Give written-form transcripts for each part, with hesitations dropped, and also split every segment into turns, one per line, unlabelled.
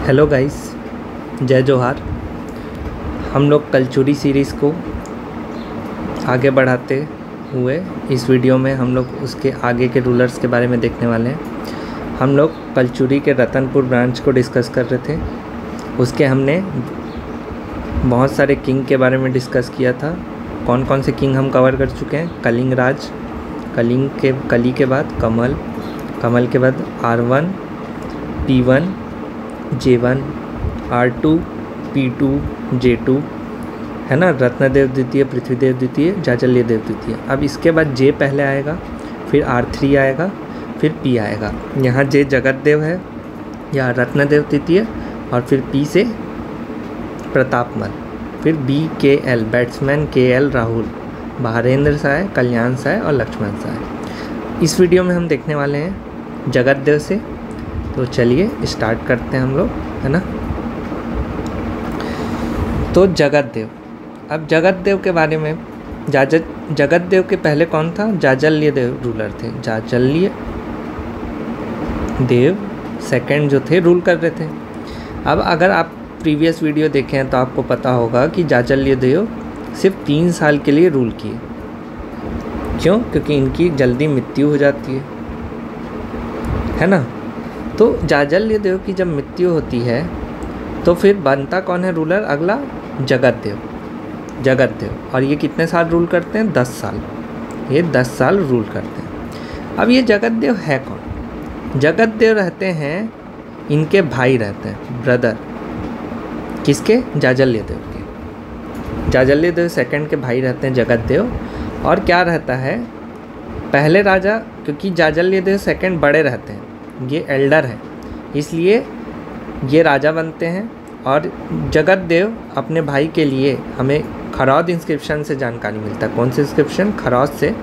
Hello guys, जय जोहार। हम लोग कलचुरी सीरीज़ को आगे बढ़ाते हुए इस वीडियो में हम लोग उसके आगे के रूलर्स के बारे में देखने वाले हैं। हम लोग कलचुरी के रतनपुर ब्रांच को डिस्कस कर रहे थे। उसके हमने बहुत सारे किंग के बारे में डिस्कस किया था। कौन कौन से किंग हम कवर कर चुके हैं। कलिंग राज, कली के बाद कमल के बाद R1, P1, J1, R2, P2, J2, है ना। रत्नदेव द्वितीय, पृथ्वीदेव द्वितीय, जाजल्यदेव द्वितीय। अब इसके बाद J पहले आएगा, फिर R3 आएगा, फिर P आएगा। यहाँ J जगतदेव है या रत्नदेव द्वितीय, और फिर P से प्रतापमल, फिर BKL batsman KL Rahul, Baharendra Sai, Kalyan Sai और लक्ष्मण साय। इस वीडियो में हम देखने वाले हैं जगतदेव से। तो चलिए स्टार्ट करते हैं हम लोग, है ना। तो जगतदेव, अब जगतदेव के बारे में जगतदेव के पहले कौन था। जाजल्यदेव रूलर थे। जाजल्य देव सेकंड जो थे रूल कर रहे थे। अब अगर आप प्रीवियस वीडियो देखें हैं तो आपको पता होगा कि जाजल्यदेव सिर्फ 3 साल के लिए रूल किए। क्यों? क्योंकि इनकी जल्दी मृत्यु हो जाती है ना। तो जाजल्यदेव की जब मृत्यु होती है तो फिर बनता कौन है रूलर अगला। जगतदेव। और ये कितने साल रूल करते हैं। 10 साल। ये 10 साल रूल करते हैं। अब ये जगतदेव है कौन। जगतदेव रहते हैं, इनके भाई रहते हैं, ब्रदर। किसके? जाजल्यदेव के। जाजल्यदेव सेकंड के भाई रहते हैं जगतदेव। और क्या रहता है, पहले राजा, क्योंकि जाजल्यदेव सेकंड बड़े रहते हैं, ये एल्डर है, इसलिए ये राजा बनते हैं। और जगतदेव अपने भाई के लिए, हमें खरौद इंस्क्रिप्शन से जानकारी मिलता है। कौन से इंस्क्रिप्शन? खरौद से,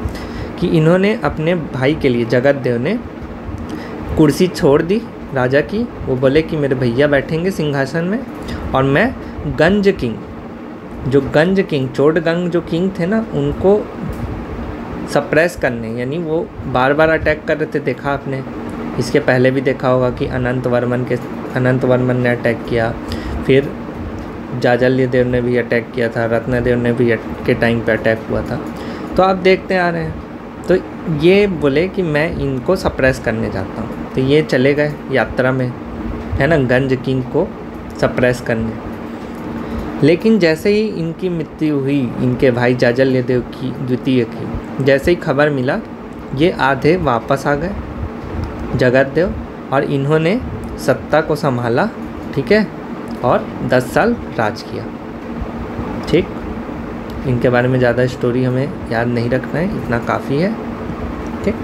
कि इन्होंने अपने भाई के लिए, जगतदेव ने कुर्सी छोड़ दी राजा की। वो बोले कि मेरे भैया बैठेंगे सिंहासन में और मैं गंज किंग, चोड़गंग जो किंग थे ना, उनको सप्रेस करने, यानी वो बार बार अटैक कर रहे थे। देखा आपने, इसके पहले भी देखा होगा कि अनंत वर्मन ने अटैक किया, फिर जाजल्यदेव ने भी अटैक किया था, रत्नदेव ने भी के टाइम पे अटैक हुआ था। तो आप देखते आ रहे हैं। तो ये बोले कि मैं इनको सप्रेस करने जाता हूँ। तो ये चले गए यात्रा में, है ना, गंज किंग को सप्रेस करने। लेकिन जैसे ही इनकी मृत्यु हुई, इनके भाई जाजल्यदेव की द्वितीय की, जैसे ही खबर मिला, ये आधे वापस आ गए जगतदेव, और इन्होंने सत्ता को संभाला, ठीक है, और 10 साल राज किया। ठीक, इनके बारे में ज़्यादा स्टोरी हमें याद नहीं रखना है, इतना काफ़ी है। ठीक,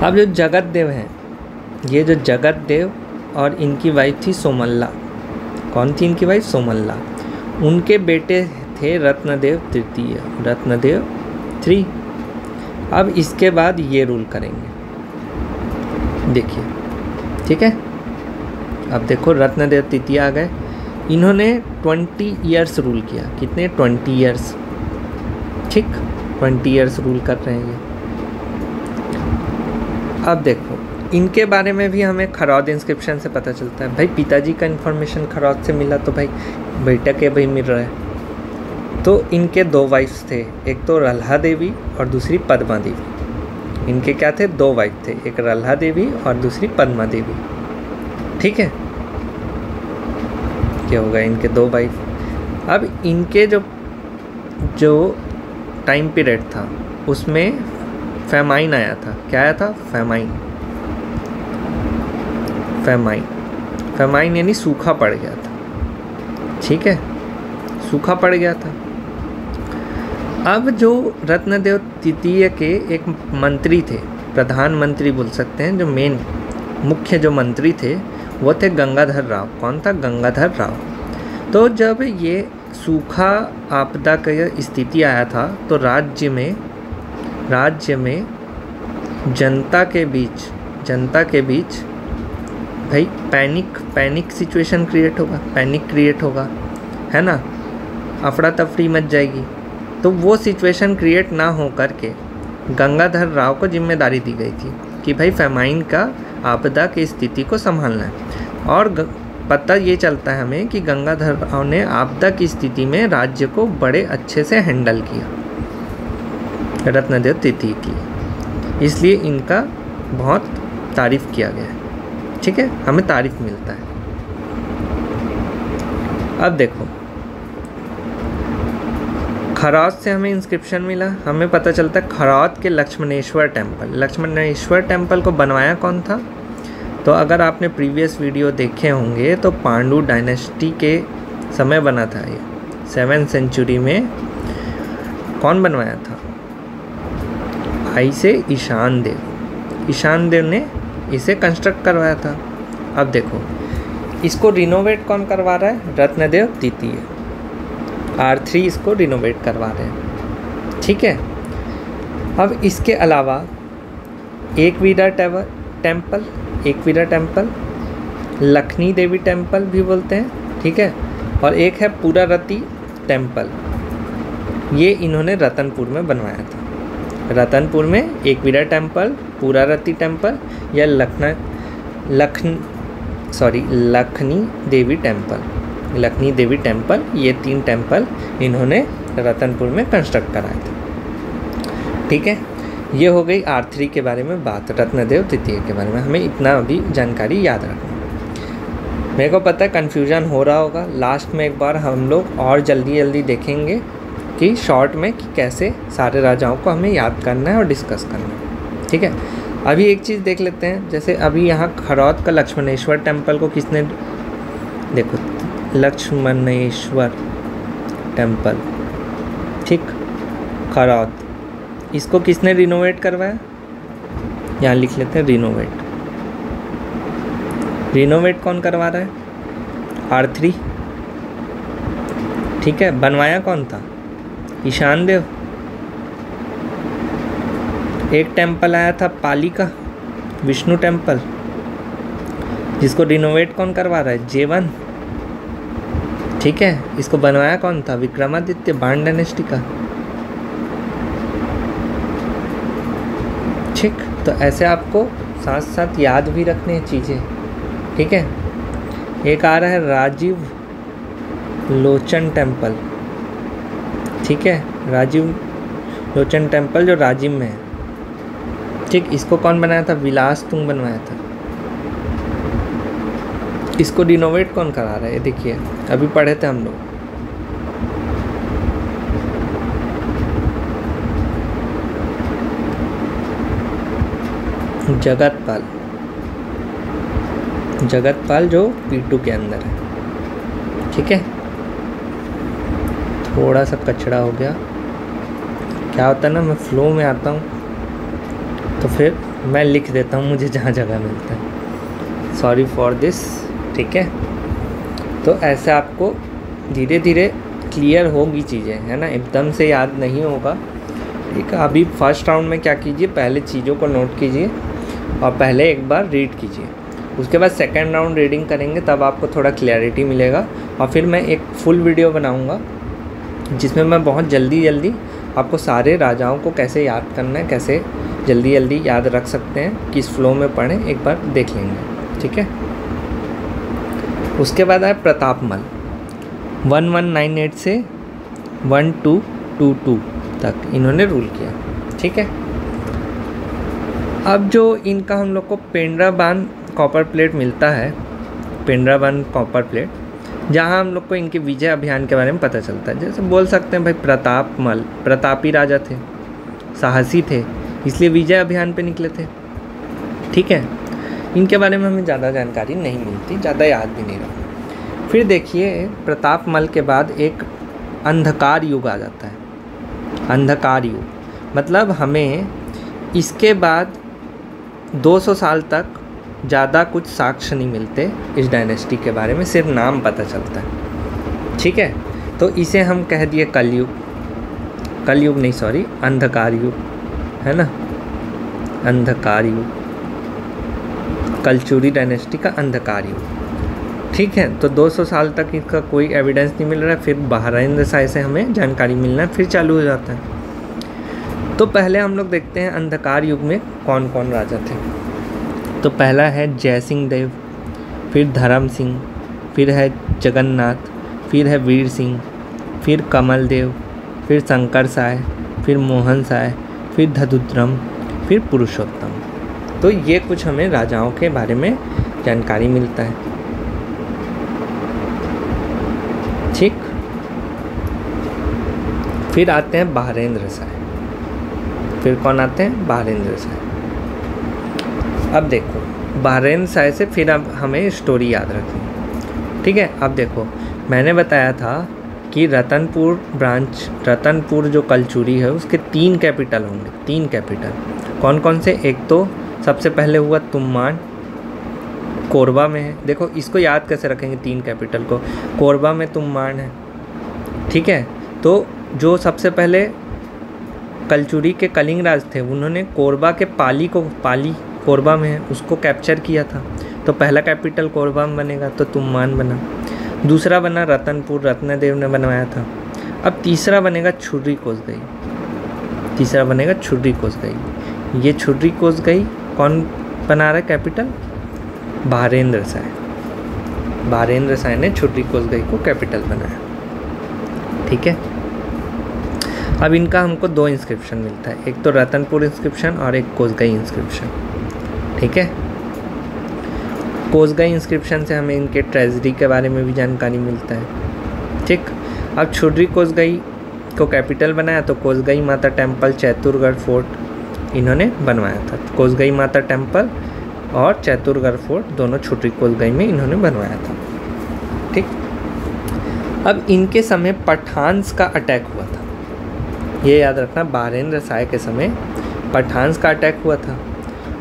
अब जो जगतदेव हैं, ये जो जगतदेव और इनकी वाइफ थी सोमल्ला। कौन थी इनकी वाइफ? सोमल्ला। उनके बेटे थे रत्नदेव तृतीय, रत्नदेव 3। अब इसके बाद ये रूल करेंगे, देखिए, ठीक है। अब देखो, रत्नदेव तृतीय आ गए। इन्होंने 20 ईयर्स रूल किया। कितने? 20 ईयर्स। ठीक, 20 ईयर्स रूल कर रहे हैं ये। अब देखो, इनके बारे में भी हमें खरौद इंस्क्रिप्शन से पता चलता है। भाई पिताजी का इन्फॉर्मेशन खरौद से मिला, तो भाई बेटा के भाई मिल रहा है। तो इनके 2 वाइफ्स थे, एक तो रल्हा देवी और दूसरी पद्मा देवी। इनके क्या थे? 2 वाइफ थे, एक रल्हा देवी और दूसरी पद्मा देवी। ठीक है, क्या होगा? इनके 2 वाइफ। अब इनके जो टाइम पीरियड था, उसमें फेमाइन आया था। क्या आया था? फेमाइन यानी सूखा पड़ गया था। ठीक है, सूखा पड़ गया था। अब जो रत्नदेव तृतीय के एक मंत्री थे, प्रधानमंत्री बोल सकते हैं, जो मेन मुख्य जो मंत्री थे, वो थे गंगाधर राव। कौन था? गंगाधर राव। तो जब ये सूखा आपदा का स्थिति आया था, तो राज्य में जनता के बीच भाई पैनिक सिचुएशन क्रिएट होगा, है ना, अफरा तफरी मच जाएगी। तो वो सिचुएशन क्रिएट ना हो करके गंगाधर राव को जिम्मेदारी दी गई थी कि भाई फेमाइन का आपदा की स्थिति को संभालना है। और पता ये चलता है हमें कि गंगाधर राव ने आपदा की स्थिति में राज्य को बड़े अच्छे से हैंडल किया, रत्नदेव तृतीय की, इसलिए इनका बहुत तारीफ किया गया है। ठीक है, हमें तारीफ मिलता है। अब देखो, खरौद से हमें इंस्क्रिप्शन मिला, हमें पता चलता है खरौद के लक्ष्मणेश्वर टेम्पल। लक्ष्मणेश्वर टेम्पल को बनवाया कौन था? तो अगर आपने प्रीवियस वीडियो देखे होंगे तो पांडु डायनेस्टी के समय बना था ये, 7th सेंचुरी में। कौन बनवाया था? आई से ईशान देव ने इसे कंस्ट्रक्ट करवाया था। अब देखो, इसको रिनोवेट कौन करवा रहा है? रत्नदेव तृतीय, R3 इसको रिनोवेट करवा रहे हैं। ठीक है, अब इसके अलावा एकवीरा टेम्पल, लक्ष्मी देवी टेम्पल भी बोलते हैं। ठीक है, और एक है पुरारती टेम्पल, ये इन्होंने रतनपुर में बनवाया था। रतनपुर में एकवीरा टेम्पल, पुरारती टेम्पल या लक्ष्मी देवी टेम्पल, ये 3 टेम्पल इन्होंने रतनपुर में कंस्ट्रक्ट कराए थे। ठीक है, ये हो गई R3 के बारे में बात, रत्नदेव तृतीय के बारे में। हमें इतना अभी जानकारी याद रखना। मेरे को पता है कन्फ्यूजन हो रहा होगा, लास्ट में एक बार हम लोग और जल्दी देखेंगे कि शॉर्ट में कि कैसे सारे राजाओं को हमें याद करना है और डिस्कस करना है। ठीक है, अभी एक चीज़ देख लेते हैं। जैसे अभी यहाँ खरौद का लक्ष्मणेश्वर टेम्पल को किसने, देखो लक्ष्मणेश्वर टेम्पल, ठीक, खरौद, इसको किसने रिनोवेट करवाया? यहाँ लिख लेते हैं रिनोवेट कौन करवा रहा है? R3। ठीक है, बनवाया कौन था? ईशान देव। एक टेम्पल आया था पाली का, विष्णु टेम्पल, जिसको रिनोवेट कौन करवा रहा है? J1। ठीक है, इसको बनवाया कौन था? विक्रमादित्य, बाण डायनेस्टी का। ठीक, तो ऐसे आपको साथ साथ याद भी रखने हैं चीज़ें। ठीक है, एक आ रहा है राजीव लोचन टेम्पल। ठीक है, राजीव लोचन टेम्पल जो राजिम में है। ठीक, इसको कौन बनाया था? विलास तुंग बनवाया था। इसको रिनोवेट कौन करा रहा है? देखिए, अभी पढ़े थे हम लोग, जगतपाल जो P2 के अंदर है। ठीक है, थोड़ा सा कचरा हो गया। क्या होता है ना, मैं फ्लो में आता हूँ तो फिर मैं लिख देता हूँ मुझे जहाँ जगह मिलता है। Sorry for this. ठीक है, तो ऐसे आपको धीरे धीरे क्लियर होगी चीज़ें, है ना, एकदम से याद नहीं होगा। ठीक है, अभी फर्स्ट राउंड में क्या कीजिए, पहले चीज़ों को नोट कीजिए और पहले एक बार रीड कीजिए। उसके बाद सेकंड राउंड रीडिंग करेंगे, तब आपको थोड़ा क्लैरिटी मिलेगा। और फिर मैं एक फुल वीडियो बनाऊंगा जिसमें मैं बहुत जल्दी आपको सारे राजाओं को कैसे याद करना है, कैसे जल्दी याद रख सकते हैं, किस फ्लो में पढ़ें, एक बार देख लेंगे। ठीक है, उसके बाद आए प्रतापमल, 1198 से 1222 तक इन्होंने रूल किया। ठीक है, अब जो इनका हम लोग को पेंड्राबान कॉपर प्लेट मिलता है, पेंड्राबान कॉपर प्लेट, जहाँ हम लोग को इनके विजय अभियान के बारे में पता चलता है। जैसे बोल सकते हैं भाई प्रतापमल प्रतापी राजा थे, साहसी थे, इसलिए विजय अभियान पे निकले थे। ठीक है, इनके बारे में हमें ज़्यादा जानकारी नहीं मिलती, ज़्यादा याद भी नहीं रहती। फिर देखिए, प्रतापमल के बाद एक अंधकार युग आ जाता है। अंधकार युग मतलब हमें इसके बाद 200 साल तक ज़्यादा कुछ साक्ष्य नहीं मिलते इस डायनेस्टी के बारे में, सिर्फ नाम पता चलता है। ठीक है, तो इसे हम कह दिए कलयुग नहीं, सॉरी, अंधकार युग, है ना, अंधकार युग, कलचुरी डायनेस्टी का अंधकार युग। ठीक है, तो 200 साल तक इसका कोई एविडेंस नहीं मिल रहा है। फिर बहराइंद शाही से हमें जानकारी मिलना फिर चालू हो जाता है। तो पहले हम लोग देखते हैं अंधकार युग में कौन कौन राजा थे। तो पहला है जय सिंह देव, फिर धर्म सिंह, फिर है जगन्नाथ, फिर है वीर सिंह, फिर कमल देव, फिर शंकर साय, फिर मोहन साय, फिर धदुद्रम, फिर पुरुषोत्तम। तो ये कुछ हमें राजाओं के बारे में जानकारी मिलता है। ठीक, फिर आते हैं बहारेंद्र साय। फिर कौन आते हैं? बहारेंद्र साय। अब देखो बहारेंद्र साय से फिर अब हमें स्टोरी याद रखनी। ठीक है, अब देखो मैंने बताया था कि रतनपुर ब्रांच, रतनपुर जो कलचुरी है उसके 3 कैपिटल होंगे। 3 कैपिटल कौन कौन से? एक तो सबसे पहले हुआ तुम्मान, कोरबा में है। देखो इसको याद कैसे रखेंगे 3 कैपिटल को? कोरबा में तुम्मान है। ठीक है, तो जो सबसे पहले कलचुरी के कलिंग राज थे उन्होंने कोरबा के पाली को, पाली कोरबा में है, उसको कैप्चर किया था। तो पहला कैपिटल कोरबा में बनेगा, तो तुम्मान बना। दूसरा बना रतनपुर, रत्नदेव ने बनवाया था। अब तीसरा बनेगा छुर्री कोसगई। तीसरा बनेगा छुर्री कोसगई। ये छुर्री कोसगई कौन बना रहा है कैपिटल? बहारेंद्र साय। बहारेंद्र साय ने छुर्री कोसगई को कैपिटल बनाया। ठीक है, अब इनका हमको 2 इंस्क्रिप्शन मिलता है, एक तो रतनपुर इंस्क्रिप्शन और एक कोसगई इंस्क्रिप्शन। ठीक है, कोसगई इंस्क्रिप्शन से हमें इनके ट्रेजरी के बारे में भी जानकारी मिलता है। ठीक, अब छुर्री कोसगई को कैपिटल बनाया तो कोसगई माता टेम्पल, चैतुरगढ़ फोर्ट इन्होंने बनवाया था। कोसगई माता टेम्पल और चैतुरगढ़ फोर्ट दोनों छुर्री कोसगई में इन्होंने बनवाया था। ठीक, अब इनके समय पठान्स का अटैक हुआ था। ये याद रखना, बहारेंद्र साय के समय पठान्स का अटैक हुआ था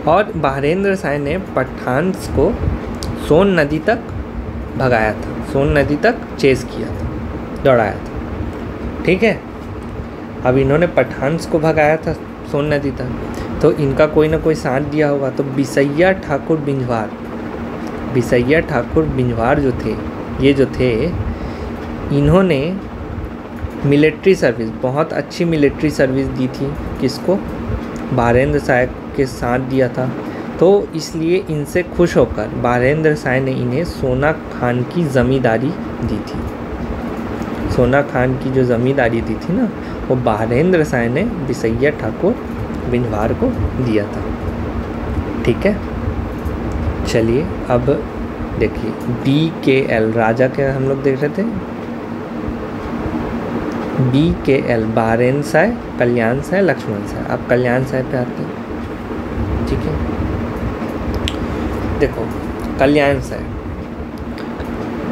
और बहारेंद्र साय ने पठान्स को सोन नदी तक भगाया था, सोन नदी तक चेस किया था, दौड़ाया था। ठीक है, अब इन्होंने पठान्स को भगाया था सोन नदी तक, तो इनका कोई ना कोई साथ दिया होगा। तो बिसैया ठाकुर बिंजवार, बिसैया ठाकुर बिंजवार जो थे, ये जो थे इन्होंने मिलिट्री सर्विस, बहुत अच्छी मिलिट्री सर्विस दी थी। किसको? बहारेंद्र साय के साथ दिया था। तो इसलिए इनसे खुश होकर बहारेंद्र साय ने इन्हें सोना खान की ज़मींदारी दी थी। सोना खान की जो ज़मींदारी दी थी ना, वो बहारेंद्र साय ने बिसैया ठाकुर बिंजवार को दिया था। ठीक है, चलिए अब देखिए BKL राजा के हम लोग देख रहे थे। BKL बहारेंद्र साय, कल्याण साय, लक्ष्मण साय। अब कल्याण साय पे आते हैं। ठीक है, देखो कल्याण साय,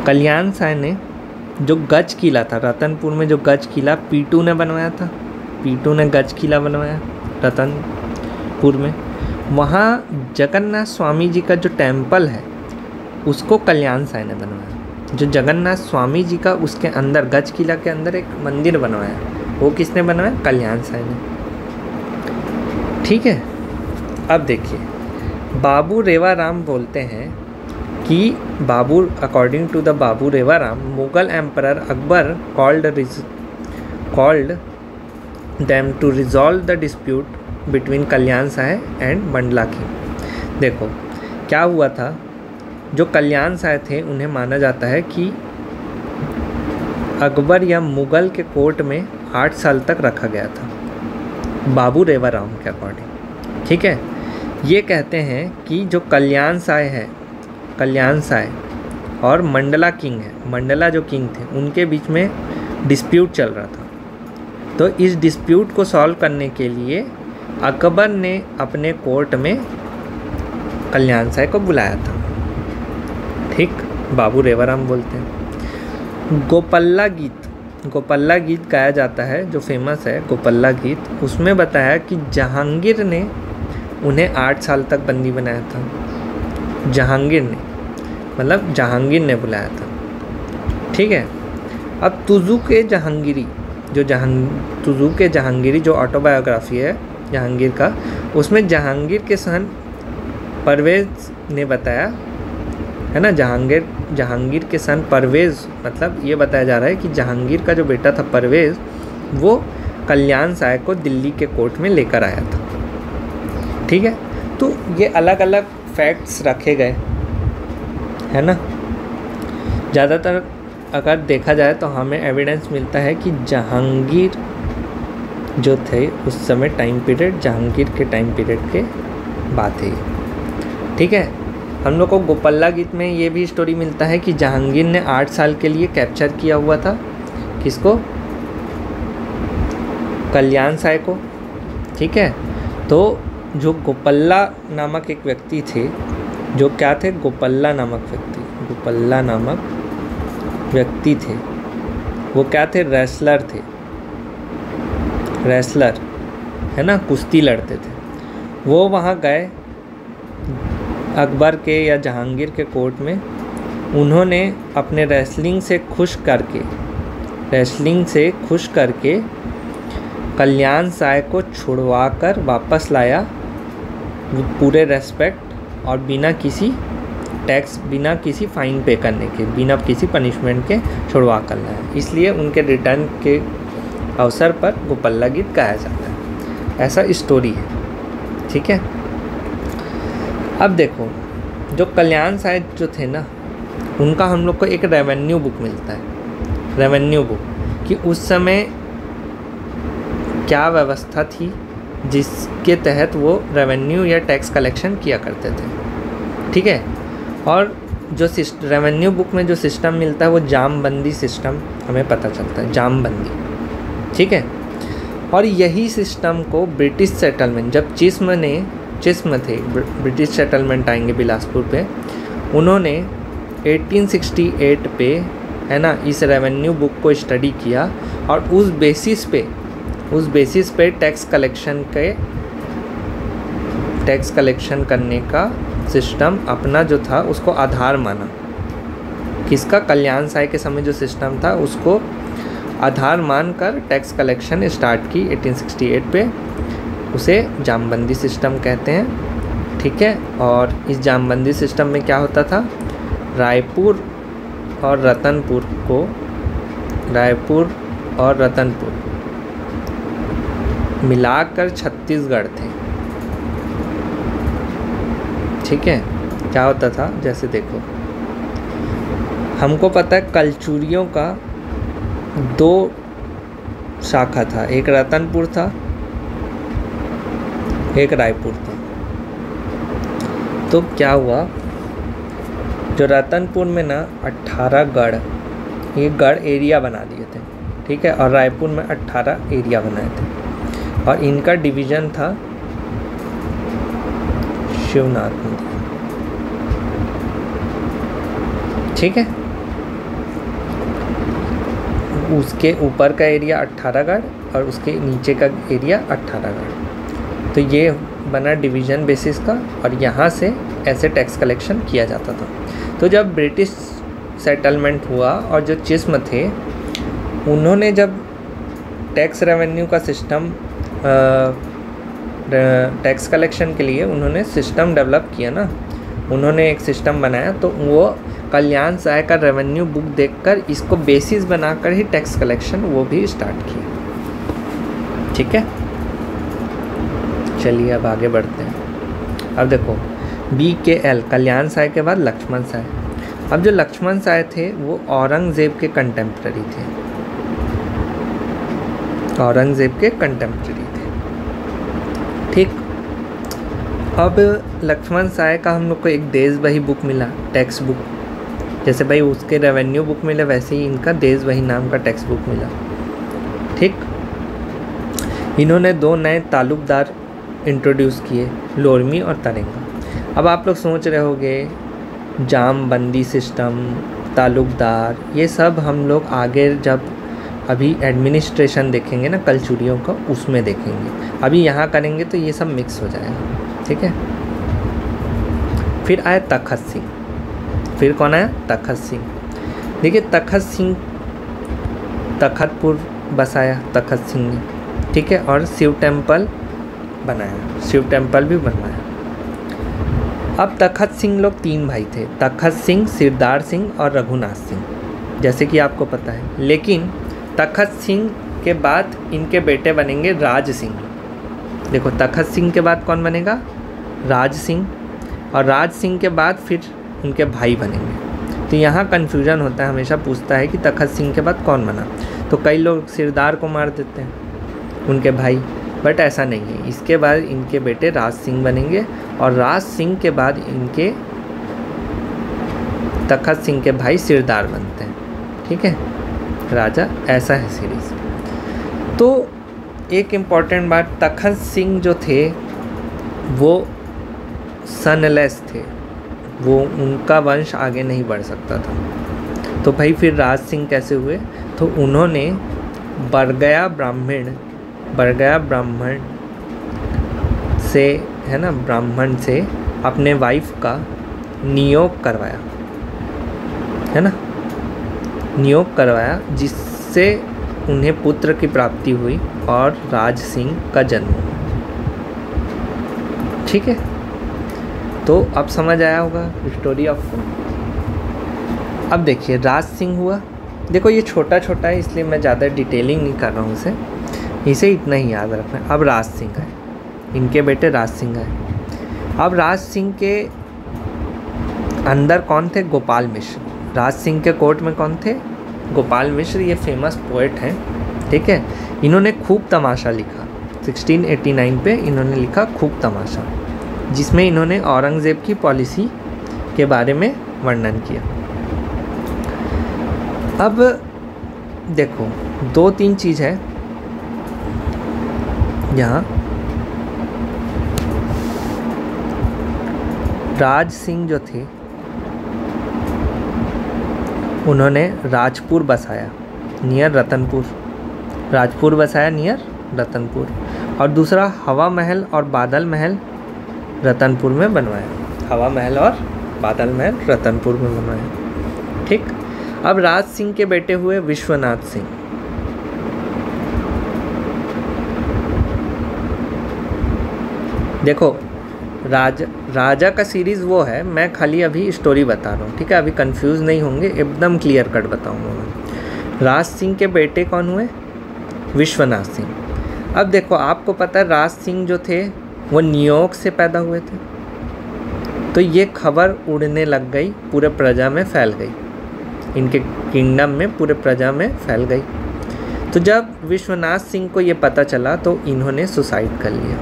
कल्याण साय ने जो गज किला था रतनपुर में, जो गज किला पीटू ने बनवाया था, पीटू ने गज किला बनवाया रतनपुर में। वहाँ जगन्नाथ स्वामी जी का जो टेम्पल है उसको कल्याण साय ने बनवाया। जो जगन्नाथ स्वामी जी का उसके अंदर गज किला के अंदर एक मंदिर बनवाया, वो किसने बनवाया? कल्याण साय ने। ठीक है, अब देखिए बाबू रेवाराम बोलते हैं कि Babu, according to the Babu Rewaram, Mughal emperor Akbar called them to resolve the dispute between Kalyan Sai and Mandla king. देखो क्या हुआ था, जो कल्याण साय थे उन्हें माना जाता है कि अकबर या मुगल के कोर्ट में 8 साल तक रखा गया था बाबू रेवाराम के अकॉर्डिंग। ठीक है, ये कहते हैं कि जो कल्याण साय है, कल्याण साय और मंडला किंग है, मंडला जो किंग थे उनके बीच में डिस्प्यूट चल रहा था। तो इस डिस्प्यूट को सॉल्व करने के लिए अकबर ने अपने कोर्ट में कल्याण साय को बुलाया था। ठीक, बाबू रेवाराम बोलते हैं। गोपल्ला गीत, गोपल्ला गीत गाया जाता है जो फेमस है गोपल्ला गीत। उसमें बताया कि जहांगीर ने उन्हें 8 साल तक बंदी बनाया था। जहांगीर ने, मतलब जहांगीर ने बुलाया था। ठीक है, अब तुजुक ए जहांगीरी, जो तुजुक ए जहांगीरी जो ऑटोबायोग्राफी है जहांगीर का, उसमें जहांगीर के सन परवेज़ ने बताया है ना, जहांगीर के सन परवेज़, मतलब ये बताया जा रहा है कि जहांगीर का जो बेटा था परवेज़, वो कल्याण साय को दिल्ली के कोर्ट में लेकर आया था। ठीक है, तो ये अलग अलग फैक्ट्स रखे गए है ना। ज़्यादातर अगर देखा जाए तो हमें एविडेंस मिलता है कि जहांगीर जो थे उस समय टाइम पीरियड जहांगीर के टाइम पीरियड के बात है। ठीक है, हम लोग को गोपल्ला गीत में ये भी स्टोरी मिलता है कि जहांगीर ने 8 साल के लिए कैप्चर किया हुआ था किसको, कल्याण साय को। ठीक है, तो जो गोपल्ला नामक एक व्यक्ति थे, जो क्या थे, गोपल्ला नामक व्यक्ति थे, वो क्या थे, रेसलर थे, रेसलर है ना, कुश्ती लड़ते थे। वो वहाँ गए अकबर के या जहांगीर के कोर्ट में। उन्होंने अपने रेसलिंग से खुश करके कल्याण साय को छुड़वाकर वापस लाया, पूरे रेस्पेक्ट और बिना किसी टैक्स, बिना किसी फाइन पे करने के, बिना किसी पनिशमेंट के छुड़वा कर लाया। इसलिए उनके रिटर्न के अवसर पर गोपल्ला गीत गाया जाता है। ऐसा स्टोरी है। ठीक है, अब देखो जो कल्याण साय जो थे ना, उनका हम लोग को एक रेवेन्यू बुक मिलता है, रेवेन्यू बुक, कि उस समय क्या व्यवस्था थी जिसके तहत वो रेवेन्यू या टैक्स कलेक्शन किया करते थे। ठीक है, और जो रेवेन्यू बुक में जो सिस्टम मिलता है वो जामबंदी सिस्टम हमें पता चलता है, जामबंदी। ठीक है, और यही सिस्टम को ब्रिटिश सेटलमेंट, जब चिस्म थे, ब्रिटिश सेटलमेंट आएंगे बिलासपुर पे, उन्होंने 1868 पे, है ना, इस रेवेन्यू बुक को स्टडी किया और उस बेसिस पे टैक्स कलेक्शन करने का सिस्टम अपना जो था उसको आधार माना। किसका, कल्याण साय के समय जो सिस्टम था उसको आधार मानकर टैक्स कलेक्शन स्टार्ट की 1868 पे। उसे जामबंदी सिस्टम कहते हैं। ठीक है, और इस जामबंदी सिस्टम में क्या होता था, रायपुर और रतनपुर मिलाकर छत्तीसगढ़ थे। ठीक है, क्या होता था, जैसे देखो हमको पता है कलचुरियों का 2 शाखा था, एक रतनपुर था, एक रायपुर था। तो क्या हुआ, जो रतनपुर में ना 18 गढ़, ये गढ़ एरिया बना दिए थे। ठीक है, और रायपुर में 18 एरिया बनाए थे और इनका डिवीज़न था शिवनाथ मंदिर। ठीक है, उसके ऊपर का एरिया 18 गढ़ और उसके नीचे का एरिया 18 गढ़। तो ये बना डिवीज़न बेसिस का, और यहाँ से ऐसे टैक्स कलेक्शन किया जाता था। तो जब ब्रिटिश सेटलमेंट हुआ और जो चिस्म थे, उन्होंने जब टैक्स रेवेन्यू का सिस्टम, टैक्स कलेक्शन के लिए उन्होंने सिस्टम डेवलप किया ना, उन्होंने एक सिस्टम बनाया, तो वो कल्याण साय का रेवेन्यू बुक देखकर इसको बेसिस बनाकर ही टैक्स कलेक्शन वो भी स्टार्ट किया। ठीक है, चलिए अब आगे बढ़ते हैं। अब देखो BKL, कल्याण साय के बाद लक्ष्मण साय। अब जो लक्ष्मण साय थे वो औरंगज़ेब के कंटेम्प्रेरी थे, ठीक। अब लक्ष्मण साय का हम लोग को एक देशबही बुक मिला, टैक्स बुक। जैसे भाई उसके रेवेन्यू बुक मिला, वैसे ही इनका देशबही नाम का टैक्स बुक मिला। ठीक, इन्होंने 2 नए तालुकदार इंट्रोड्यूस किए, लोरमी और तरेंगा। अब आप लोग सोच रहे होंगे जामबंदी सिस्टम, तालुकदार, ये सब हम लोग आगे जब अभी एडमिनिस्ट्रेशन देखेंगे ना कलचुरियों का, उसमें देखेंगे। अभी यहाँ करेंगे तो ये सब मिक्स हो जाएगा। ठीक है, फिर आया तखत सिंह। फिर कौन आया, तखत सिंह। देखिए तखत सिंह तखतपुर बसाया तखत सिंह ने। ठीक है, और शिव टेम्पल बनाया, शिव टेम्पल भी बनवाया। अब तखत सिंह लोग 3 भाई थे, तखत सिंह, सिरदार सिंह और रघुनाथ सिंह, जैसे कि आपको पता है। लेकिन तखत सिंह के बाद इनके बेटे बनेंगे राज सिंह। देखो तखत सिंह के बाद कौन बनेगा, राज सिंह, और राज सिंह के बाद फिर उनके भाई बनेंगे। तो यहाँ कन्फ्यूजन होता है, हमेशा पूछता है कि तखत सिंह के बाद कौन बना। तो कई लोग सिरदार को मार देते हैं, उनके भाई, बट ऐसा नहीं है। इसके बाद इनके बेटे राज सिंह बनेंगे और राज सिंह के बाद इनके तखत सिंह के भाई सिरदार बनते हैं। ठीक है राजा, ऐसा है सीरीज। तो एक इम्पॉर्टेंट बात, तखत सिंह जो थे वो सनलेस थे, वो उनका वंश आगे नहीं बढ़ सकता था। तो भाई फिर राज सिंह कैसे हुए? तो उन्होंने बरगया ब्राह्मण से, है ना, ब्राह्मण से अपने वाइफ का नियोग करवाया, है ना, नियोग करवाया, जिससे उन्हें पुत्र की प्राप्ति हुई और राज सिंह का जन्म हुआ। ठीक है, तो अब समझ आया होगा स्टोरी आपको। अब देखिए राज सिंह हुआ, देखो ये छोटा छोटा है इसलिए मैं ज़्यादा डिटेलिंग नहीं कर रहा हूँ इसे इतना ही याद रखना है। अब राज सिंह आए, इनके बेटे राज सिंह आए। अब राज सिंह के अंदर कौन थे? गोपाल मिश्र। राज सिंह के कोर्ट में कौन थे? गोपाल मिश्र, ये फेमस पोएट हैं। ठीक है, इन्होंने खूब तमाशा लिखा, 1689 पे इन्होंने लिखा खूब तमाशा, जिसमें इन्होंने औरंगज़ेब की पॉलिसी के बारे में वर्णन किया। अब देखो 2-3 चीज़ है यहाँ। राज सिंह जो थे उन्होंने राजपुर बसाया नियर रतनपुर, राजपुर बसाया नियर रतनपुर, और दूसरा हवा महल और बादल महल रतनपुर में बनवाया, हवा महल और बादल महल रतनपुर में बनवाया। ठीक, अब राज सिंह के बेटे हुए विश्वनाथ सिंह। देखो राजा का सीरीज़ वो है, मैं खाली अभी स्टोरी बता रहा हूँ। ठीक है, अभी कंफ्यूज नहीं होंगे, एकदम क्लियर कट बताऊँगा मैं। राज सिंह के बेटे कौन हुए? विश्वनाथ सिंह। अब देखो आपको पता है राज सिंह जो थे वो न्यूयॉर्क से पैदा हुए थे, तो ये खबर उड़ने लग गई, पूरे प्रजा में फैल गई, इनके किंगडम में पूरे प्रजा में फैल गई। तो जब विश्वनाथ सिंह को ये पता चला तो इन्होंने सुसाइड कर लिया।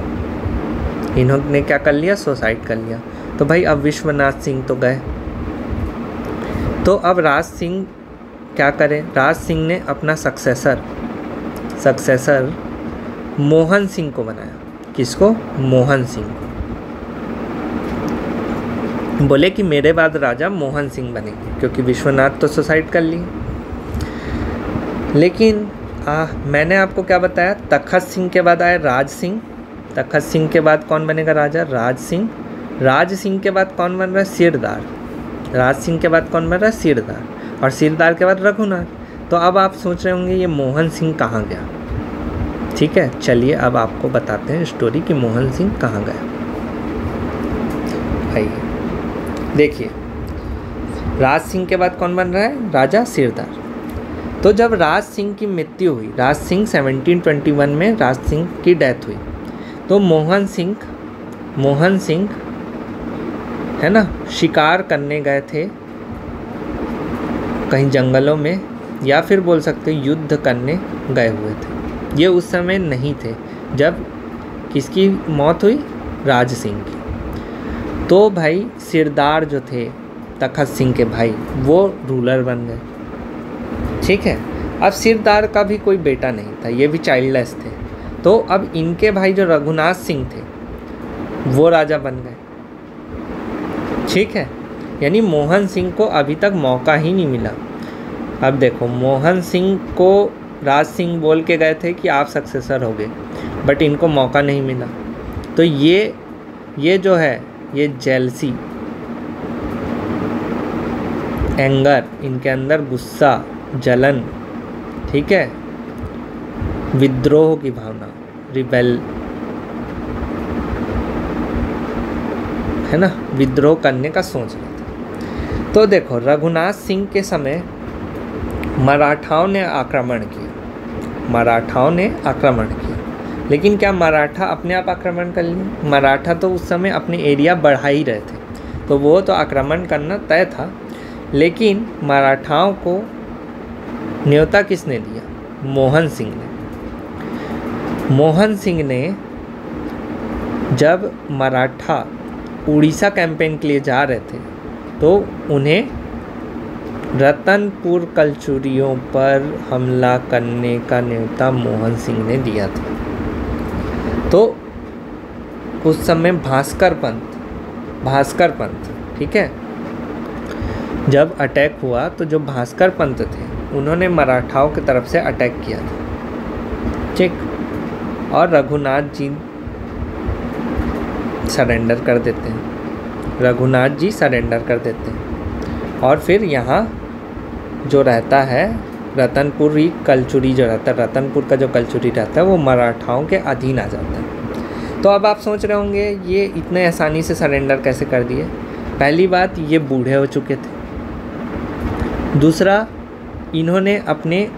इन्होंने क्या कर लिया? सुसाइड कर लिया। तो भाई अब विश्वनाथ सिंह तो गए, तो अब राज सिंह क्या करें? राज सिंह ने अपना सक्सेसर मोहन सिंह को बनाया। किसको? मोहन सिंह को। बोले कि मेरे बाद राजा मोहन सिंह बनेंगे, क्योंकि विश्वनाथ तो सुसाइड कर लिए। लेकिन मैंने आपको क्या बताया? तखत सिंह के बाद आया राज सिंह। तखत सिंह के बाद कौन बनेगा राजा? राज सिंह। राज सिंह के बाद कौन बन रहा है? सिरदार। राज सिंह के बाद कौन बन रहा है? सिरदार। और सिरदार के बाद रघुनाथ। तो अब आप सोच रहे होंगे ये मोहन सिंह कहाँ गया? ठीक है, चलिए अब आपको बताते हैं स्टोरी कि मोहन सिंह कहाँ गया। आइए देखिए, राज सिंह के बाद कौन बन रहा है? राजा सिरदार। तो जब राज सिंह की मृत्यु हुई, राज सिंह 1721 में राज सिंह की डेथ हुई, तो मोहन सिंह है ना, शिकार करने गए थे कहीं जंगलों में, या फिर बोल सकते युद्ध करने गए हुए थे। ये उस समय नहीं थे जब किसकी मौत हुई? राज सिंह की। तो भाई सिरदार जो थे तखत सिंह के भाई, वो रूलर बन गए। ठीक है, अब सिरदार का भी कोई बेटा नहीं था, ये भी चाइल्डलेस थे। तो अब इनके भाई जो रघुनाथ सिंह थे वो राजा बन गए। ठीक है, यानी मोहन सिंह को अभी तक मौका ही नहीं मिला। अब देखो मोहन सिंह को राज सिंह बोल के गए थे कि आप सक्सेसर हो गए, बट इनको मौका नहीं मिला। तो ये जो है, ये जेलसी, एंगर, इनके अंदर गुस्सा, जलन, ठीक है, विद्रोह की भावना, रिबेल, है ना, विद्रोह करने का सोच रहे थे। तो देखो रघुनाथ सिंह के समय मराठाओं ने आक्रमण किया, लेकिन क्या मराठा अपने आप आक्रमण कर लिए? मराठा तो उस समय अपने एरिया बढ़ा ही रहे थे, तो वो तो आक्रमण करना तय था। लेकिन मराठाओं को न्योता किसने दिया? मोहन सिंह ने। मोहन सिंह ने जब मराठा उड़ीसा कैंपेन के लिए जा रहे थे तो उन्हें रतनपुर कलचुरियों पर हमला करने का न्योता मोहन सिंह ने दिया था। तो उस समय भास्कर पंत, ठीक है, जब अटैक हुआ तो जो भास्कर पंत थे उन्होंने मराठाओं की तरफ से अटैक किया था, ठीक, और रघुनाथ जी सरेंडर कर देते हैं। और फिर यहाँ जो रहता है रतनपुरी कलचुरी जो रहता है, रतनपुर का जो कलचुरी रहता है वो मराठाओं के अधीन आ जाता है। तो अब आप सोच रहे होंगे ये इतने आसानी से सरेंडर कैसे कर दिए? पहली बात, ये बूढ़े हो चुके थे। दूसरा, इन्होंने अपने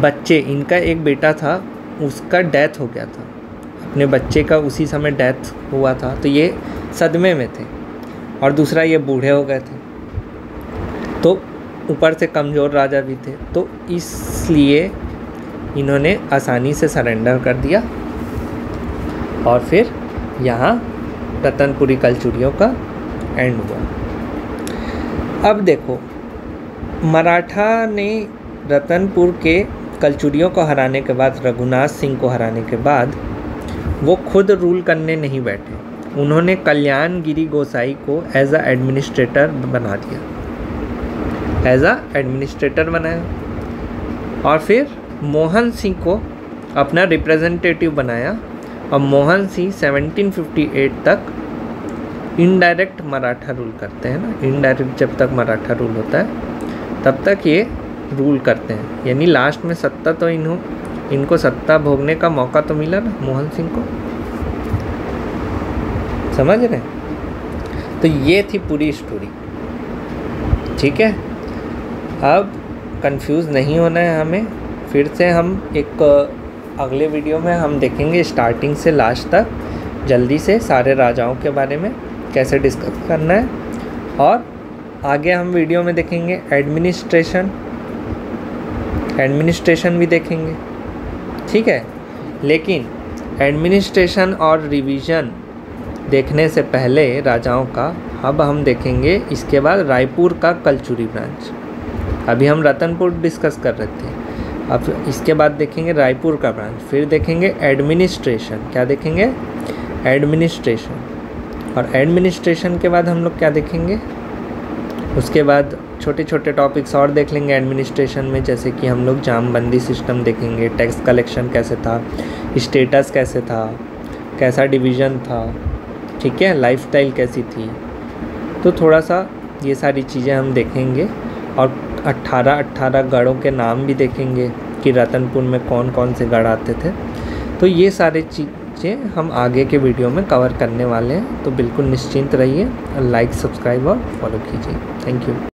बच्चे, इनका एक बेटा था, उसका डेथ हो गया था, अपने बच्चे का उसी समय डेथ हुआ था, तो ये सदमे में थे। और दूसरा, ये बूढ़े हो गए थे, तो ऊपर से कमज़ोर राजा भी थे, तो इसलिए इन्होंने आसानी से सरेंडर कर दिया। और फिर यहाँ रतनपुरी कलचुरियों का एंड हुआ। अब देखो, मराठा ने रतनपुर के कलचुरियों को हराने के बाद, रघुनाथ सिंह को हराने के बाद, वो खुद रूल करने नहीं बैठे। उन्होंने कल्याणगिरी गोसाई को एज अ एडमिनिस्ट्रेटर बना दिया, और फिर मोहन सिंह को अपना रिप्रेजेंटेटिव बनाया। और मोहन सिंह 1758 तक इनडायरेक्ट मराठा रूल करते हैं ना, इनडायरेक्ट जब तक मराठा रूल होता है तब तक ये रूल करते हैं, यानी लास्ट में सत्ता तो इनको सत्ता भोगने का मौका तो मिला ना मोहन सिंह को, समझ रहे हैं? तो ये थी पूरी स्टोरी, ठीक है। अब कंफ्यूज नहीं होना है हमें। फिर से हम एक अगले वीडियो में हम देखेंगे स्टार्टिंग से लास्ट तक जल्दी से सारे राजाओं के बारे में कैसे डिस्कस करना है। और आगे हम वीडियो में देखेंगे एडमिनिस्ट्रेशन भी देखेंगे, ठीक है। लेकिन एडमिनिस्ट्रेशन और रिवीजन देखने से पहले राजाओं का, अब हम देखेंगे इसके बाद रायपुर का कलचुरी ब्रांच। अभी हम रतनपुर डिस्कस कर रहे थे, अब इसके बाद देखेंगे रायपुर का ब्रांच, फिर देखेंगे एडमिनिस्ट्रेशन। क्या देखेंगे? एडमिनिस्ट्रेशन। और एडमिनिस्ट्रेशन के बाद हम लोग क्या देखेंगे? उसके बाद छोटे छोटे टॉपिक्स और देख लेंगे एडमिनिस्ट्रेशन में, जैसे कि हम लोग जामबंदी सिस्टम देखेंगे, टैक्स कलेक्शन कैसे था, स्टेटस कैसे था, कैसा डिवीज़न था, ठीक है, लाइफस्टाइल कैसी थी। तो थोड़ा सा ये सारी चीज़ें हम देखेंगे। और 18 गढ़ों के नाम भी देखेंगे कि रतनपुर में कौन कौन से गढ़ आते थे। तो ये सारी चीज़ें हम आगे के वीडियो में कवर करने वाले हैं, तो बिल्कुल निश्चिंत रहिए। लाइक, सब्सक्राइब और फॉलो कीजिए। Thank you.